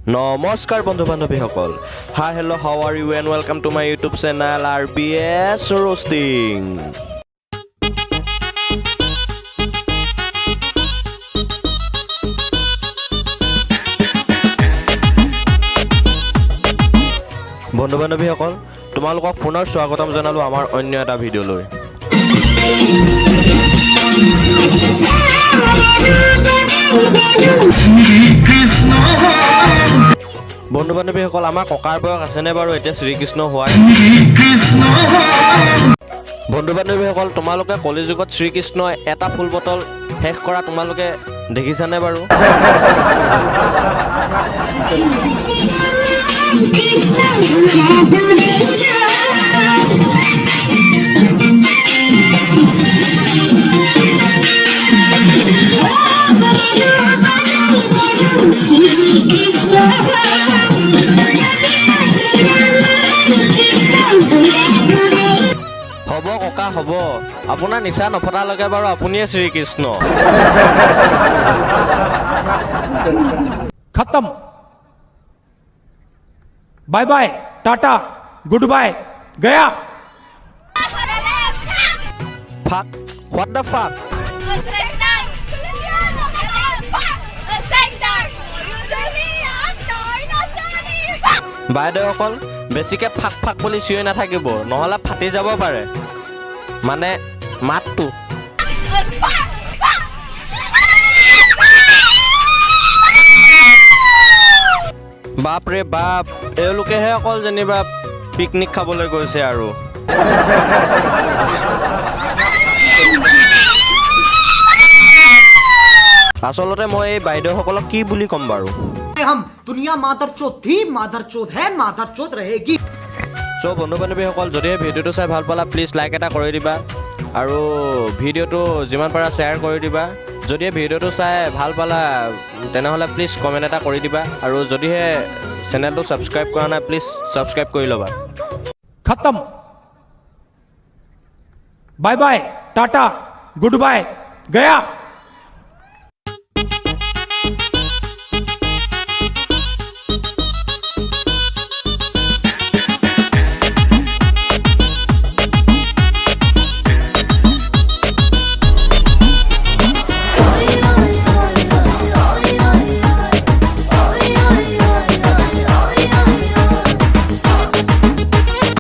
নমস্কাৰ বন্ধু বান্ধৱীসকল hi hello' how are you and welcome to my YouTube channel R.B.S ROSTING বন্ধু বান্ধৱীসকল তোমালোকক পুনৰ স্বাগতম জনালোঁ আমাৰ অন্য এটা ভিডিঅ'লৈ বন্ধু বান্ধৱীসকল আমাৰ ককাৰ বয়স আছেনে বাৰু এতিয়া শ্ৰীকৃষ্ণ হোৱাৰ বন্ধু বান্ধৱীসকল তোমালোকে কলিযুগত শ্ৰীকৃষ্ণই এটা ফুল বটল শেষ কৰা তোমালোকে দেখিছানে বাৰু হ'ব ককা হ'ব আপোনাৰ নিচা নফটালৈকে বাৰু আপুনিয়ে শ্ৰীকৃষ্ণ खत्म bye bye tata good bye गया fuck what the fuck বাইদেউসকল বেছিকৈ ফাক ফাক বুলি চিঞৰি নাথাকিব নহ'লে ফাটি যাব পাৰে মানে মাতটো বাপৰে বাপ এওঁলোকেহে অকল যেনিবা পিকনিক খাবলৈ গৈছে আৰু আচলতে মই এই বাইদেউসকলক কি বুলি ক'ম বাৰু हम दुनिया मादरचोद थी मादरचोद है मादरचोद रहेगी সো বন্ধু বান্ধৱীসকল যদিহে ভিডিঅ'টো চাই ভাল পালা প্লিজ লাইক এটা কৰি দিবা আৰু ভিডিঅ'টো যিমান পাৰা শ্বেয়াৰ কৰি দিবা যদিহে ভিডিঅ'টো চাই ভাল পালা তেনেহ'লে প্লিজ কমেণ্ট এটা কৰি দিবা আৰু যদিহে চেনেলটো ছাবস্ক্ৰাইব কৰা নাই প্লিজ ছাবস্ক্ৰাইব কৰি ল'বা खत्म bye bye tata good bye गया